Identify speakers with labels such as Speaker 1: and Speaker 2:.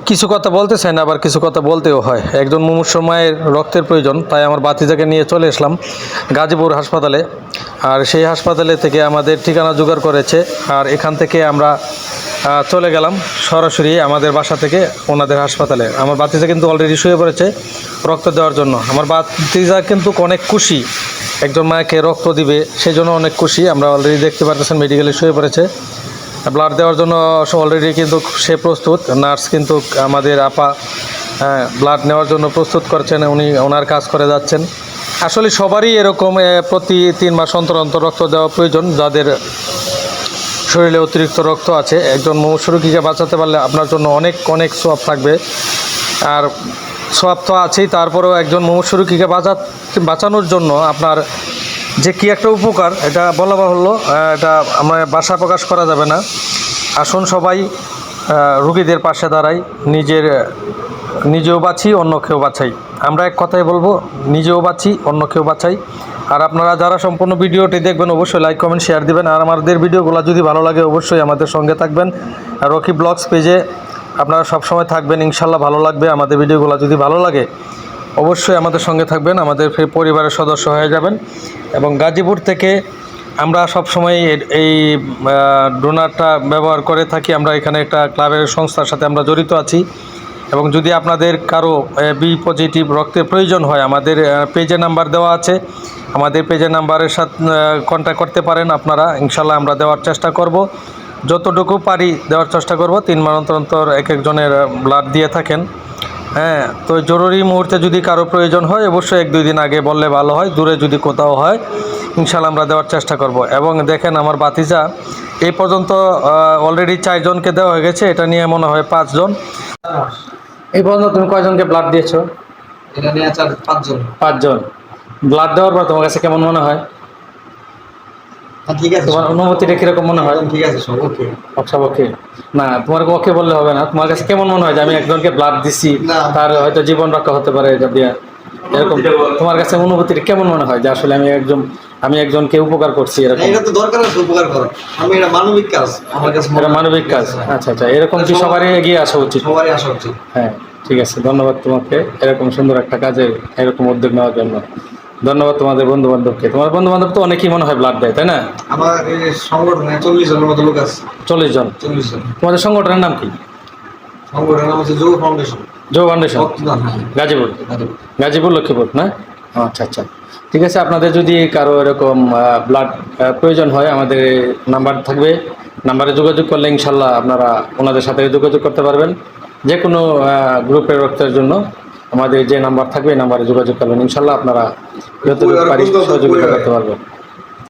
Speaker 1: কিছু কথা বলতে চাই না, আবার কিছু কথা বলতেও হয়। একজন মুমূর্ষু মায়ের রক্তের প্রয়োজন, তাই আমার ভাতিজাকে নিয়ে চলে আসলাম গাজীপুর হাসপাতালে। আর সেই হাসপাতালে থেকে আমাদের ঠিকানা জোগাড় করেছে, আর এখান থেকে আমরা চলে গেলাম সরাসরি আমাদের বাসা থেকে ওনাদের হাসপাতালে। আমার ভাতিজা কিন্তু অলরেডি শুয়ে পড়েছে রক্ত দেওয়ার জন্য। আমার ভাতিজা কিন্তু অনেক খুশি, একজন মাকে রক্ত দিবে সেই জন্য অনেক খুশি। আমরা অলরেডি দেখতে পাচ্ছেন মেডিকেলে শুয়ে পড়েছে, ব্লাড দেওয়ার জন্য অলরেডি কিন্তু সে প্রস্তুত। নার্স কিন্তু আমাদের আপা ব্লাড নেওয়ার জন্য প্রস্তুত করছেন, উনি ওনার কাজ করে যাচ্ছেন। আসলে সবারই এরকম প্রতি 3 মাস অন্তর অন্তর রক্ত দেওয়া প্রয়োজন, যাদের শরীরে অতিরিক্ত রক্ত আছে। একজন মুমূর্ষু রোগীকে বাঁচাতে পারলে আপনার জন্য অনেক অনেক সওয়াব থাকবে। আর সওয়াব তো আছেই, তারপরেও একজন মুমূর্ষু রোগীকে বাঁচানোর জন্য আপনার যে কী একটা উপকার, এটা বলা বাহুল্য, এটা আমরা ভাষা প্রকাশ করা যাবে না। আসুন সবাই রোগীদের পাশে দাঁড়াই, নিজেও বাঁচি অন্যকেও বাঁচাই। আমরা এক কথাই বলবো, নিজেও বাঁচি অন্যকেও বাঁচাই। আর আপনারা যারা সম্পূর্ণ ভিডিওটি দেখবেন অবশ্যই লাইক কমেন্ট শেয়ার দিবেন। আর আমাদের ভিডিওগুলো যদি ভালো লাগে অবশ্যই আমাদের সঙ্গে থাকবেন। আর রকি ব্লগস পেজে আপনারা সবসময় থাকবেন, ইনশাল্লাহ ভালো লাগবে। আমাদের ভিডিওগুলো যদি ভালো লাগে অবশ্যই আমাদের সঙ্গে থাকবেন, আমাদের পরিবারের সদস্য হয়ে যাবেন। এবং গাজীপুর থেকে আমরা সবসময় এই ডোনারটা ব্যবহার করে থাকি। আমরা এখানে একটা ক্লাবের সংস্থার সাথে আমরা জড়িত আছি। এবং যদি আপনাদের কারো বি পজিটিভ রক্তের প্রয়োজন হয়, আমাদের পেজে নাম্বার দেওয়া আছে, আমাদের পেজের নাম্বারের সাথে কন্ট্যাক্ট করতে পারেন আপনারা। ইনশাল্লাহ আমরা দেওয়ার চেষ্টা করব, যতটুকু পারি দেওয়ার চেষ্টা করব। 3 মাস অন্তর অন্তর এক একজনের ব্লাড দিয়ে থাকেন। তো জরুরি মুহূর্তে যদি কারো প্রয়োজন হয় অবশ্যই 1-2 দিন আগে বললে ভালো হয়। দূরে যদি কোথাও হয় ইনশাল্লাহ আমরা দেওয়ার চেষ্টা করব। এবং দেখেন আমার ভাতিজা এই পর্যন্ত অলরেডি 4 জনকে দেওয়া হয়ে গেছে, এটা নিয়ে মনে হয় 5 জন। এই পর্যন্ত তুমি কয়জনকে ব্লাড দিয়েছো?
Speaker 2: এটা নিয়ে 5 জন।
Speaker 1: 5 জন। ব্লাড দেওয়ার পর তোমার কাছে কেমন মনে হয়?
Speaker 2: ঠিক আছে,
Speaker 1: তোমার অনুভূতিটা কিরকম মনে হয়?
Speaker 2: ঠিক আছে, সব ওকে।
Speaker 1: সব ওকে না, তোমার ওকে বললে হবে না। তোমার কাছে কেমন মনে হয় যে আমি একজনকে ব্লাড দিছি, তার হয়তো জীবন রক্ষা হতে পারে এটা দিয়ে, এরকম তোমার কাছে অনুভূতিটা কেমন মনে হয় যে আসলে আমি একজনকে উপকার করছি? এরকম
Speaker 2: এটা তো দরকার আছে উপকার করা, আমি এটা মানবিক কাজ, আমার কাছে
Speaker 1: এটা মানবিক কাজ। আচ্ছা আচ্ছা, এরকম কি সবারই এগিয়ে আসা উচিত?
Speaker 2: সবারই আসা উচিত।
Speaker 1: হ্যাঁ, ঠিক আছে, ধন্যবাদ তোমাকে এরকম সুন্দর একটা কাজে এরকম উদ্যোগ নেওয়ার জন্য। ধন্যবাদ তোমাদের বন্ধু বান্ধবকে। তোমার বন্ধু বান্ধব তো অনেকেই মনে হয় ব্লাড দেয়, তাই না?
Speaker 2: আমার এই সংগঠনে 40 জনের মতো লোক আছে।
Speaker 1: 40 জন?
Speaker 2: 40 জন।
Speaker 1: তোমাদের সংগঠনের নাম কি?
Speaker 2: সংগঠনের নাম হচ্ছে জো ফাউন্ডেশন।
Speaker 1: জো ফাউন্ডেশন,
Speaker 2: রক্তদান।
Speaker 1: গাজীপুর, গাজীপুর লক্ষ্মীপুর না? আচ্ছা আচ্ছা, ঠিক আছে। আপনাদের যদি কারো এরকম ব্লাড প্রয়োজন হয় আমাদের নাম্বার থাকবে, নাম্বারে যোগাযোগ করলে ইনশাল্লাহ আপনারা ওনাদের সাথে যোগাযোগ করতে পারবেন। যে কোনো গ্রুপের রক্তের জন্য আমাদের যে নাম্বার থাকবে এই নাম্বারে যোগাযোগ করবেন, ইনশাল্লাহ আপনারা যতটুকু পারি সহযোগিতা করতে পারবেন।